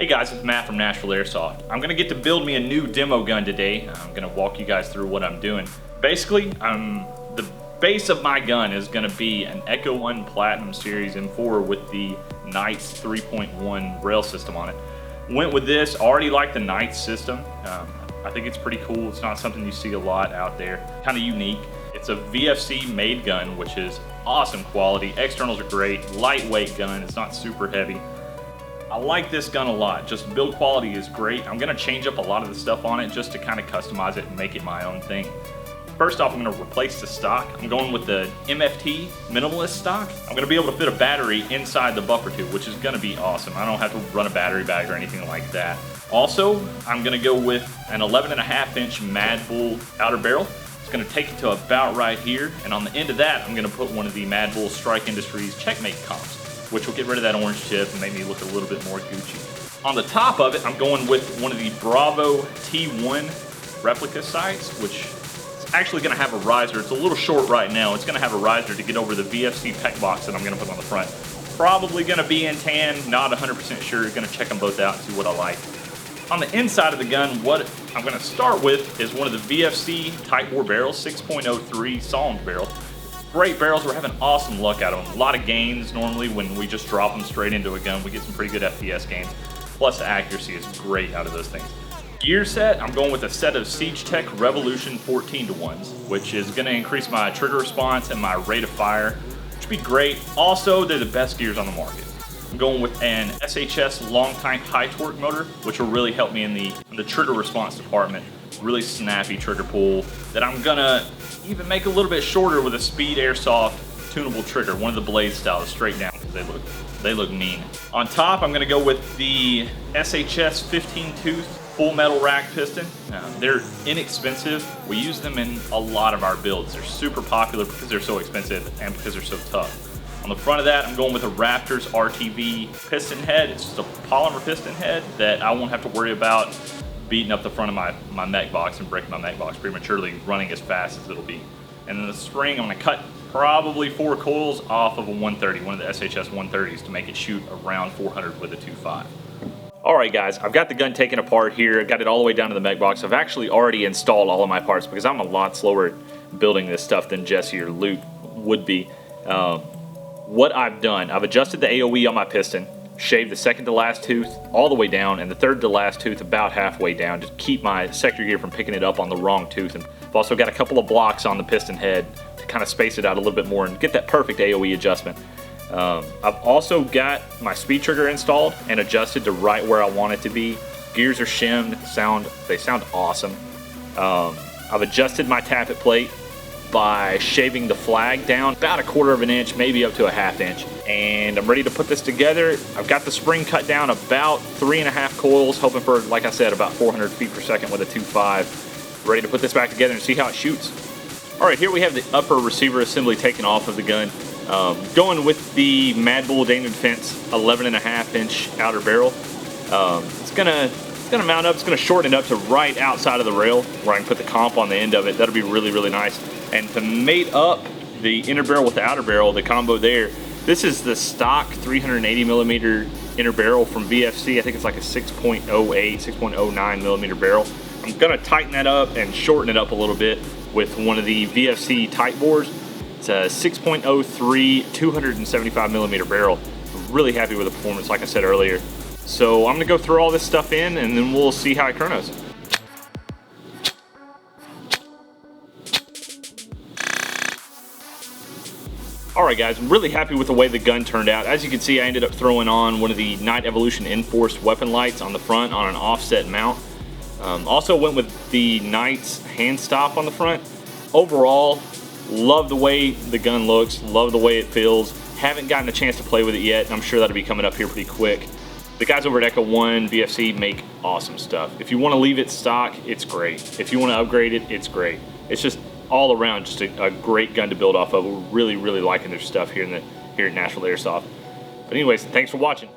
Hey guys, it's Matt from Nashville Airsoft. I'm gonna get to build me a new demo gun today. I'm gonna walk you guys through what I'm doing. Basically, the base of my gun is gonna be an Echo 1 Platinum Series M4 with the Knights 3.1 rail system on it. Went with this, already like the Knights system. I think it's pretty cool. It's not something you see a lot out there. Kind of unique. It's a VFC made gun, which is awesome quality. Externals are great, lightweight gun. It's not super heavy. I like this gun a lot. Just build quality is great. I'm gonna change up a lot of the stuff on it just to kind of customize it and make it my own thing. First off, I'm gonna replace the stock. I'm going with the MFT Minimalist stock. I'm gonna be able to fit a battery inside the buffer tube, which is gonna be awesome. I don't have to run a battery bag or anything like that. Also, I'm gonna go with an 11.5-inch Madbull outer barrel. It's gonna take it to about right here, and on the end of that, I'm gonna put one of the Madbull Strike Industries Checkmate comps, which will get rid of that orange tip and make me look a little bit more Gucci. On the top of it, I'm going with one of the Bravo T1 replica sights, which is actually gonna have a riser. It's a little short right now. It's gonna have a riser to get over the VFC PEQ box that I'm gonna put on the front. Probably gonna be in tan, not 100% sure. Gonna check them both out and see what I like. On the inside of the gun, what I'm gonna start with is one of the VFC Tightbore Barrel 6.03 Solent barrel. Great barrels, we're having awesome luck out of them. A lot of gains normally when we just drop them straight into a gun. We get some pretty good FPS gains. Plus the accuracy is great out of those things. Gear set, I'm going with a set of Siege Tech Revolution 14-to-1s, which is gonna increase my trigger response and my rate of fire, which would be great. Also, they're the best gears on the market. I'm going with an SHS High Torque Motor, which will really help me in the trigger response department. Really snappy trigger pull that I'm gonna even make a little bit shorter with a Speed Airsoft tunable trigger, one of the blade styles, straight down, because they look mean. On top, I'm gonna go with the SHS 15-tooth full metal rack piston. They're inexpensive. We use them in a lot of our builds. They're super popular because they're so expensive and because they're so tough. On the front of that, I'm going with a Raptors RTV piston head. It's just a polymer piston head that I won't have to worry about beating up the front of my mech box and breaking my mech box prematurely, running as fast as it'll be. And then the spring, I'm gonna cut probably 4 coils off of a 130, one of the SHS 130s, to make it shoot around 400 with a 2.5. All right guys, I've got the gun taken apart here. I've got it all the way down to the mech box. I've actually already installed all of my parts because I'm a lot slower at building this stuff than Jesse or Luke would be. What I've done, I've adjusted the AOE on my piston, shaved the second to last tooth all the way down and the third to last tooth about halfway down to keep my sector gear from picking it up on the wrong tooth. And I've also got a couple of blocks on the piston head to kind of space it out a little bit more and get that perfect AOE adjustment. I've also got my speed trigger installed and adjusted to right where I want it to be. Gears are shimmed, they sound awesome. I've adjusted my tappet plate by shaving the flag down about 1/4 of an inch, maybe up to a 1/2 inch. And I'm ready to put this together. I've got the spring cut down about 3.5 coils, hoping for, like I said, about 400 feet per second with a 2.5. Ready to put this back together and see how it shoots. All right, here we have the upper receiver assembly taken off of the gun. Going with the Madbull Daniel Defense 11.5-inch outer barrel. It's gonna mount up, it's gonna shorten it up to right outside of the rail where I can put the comp on the end of it. That'll be really, really nice. And to mate up the inner barrel with the outer barrel, the combo there, this is the stock 380 millimeter inner barrel from VFC. I think it's like a 6.08, 6.09 millimeter barrel. I'm gonna tighten that up and shorten it up a little bit with one of the VFC Tightbores. It's a 6.03, 275 millimeter barrel. I'm really happy with the performance, like I said earlier. So I'm gonna go throw all this stuff in and then we'll see how it chronos. Alright guys, I'm really happy with the way the gun turned out. As you can see, I ended up throwing on one of the Night Evolution Inforce weapon lights on the front on an offset mount. Also went with the SHS Hand Stop on the front. Overall, love the way the gun looks, love the way it feels. Haven't gotten a chance to play with it yet, and I'm sure that'll be coming up here pretty quick. The guys over at Echo 1 VFC make awesome stuff. If you want to leave it stock, it's great. If you want to upgrade it, it's great. It's just all around just a great gun to build off of. We're really, really liking their stuff here at Nashville Airsoft. But anyways, thanks for watching.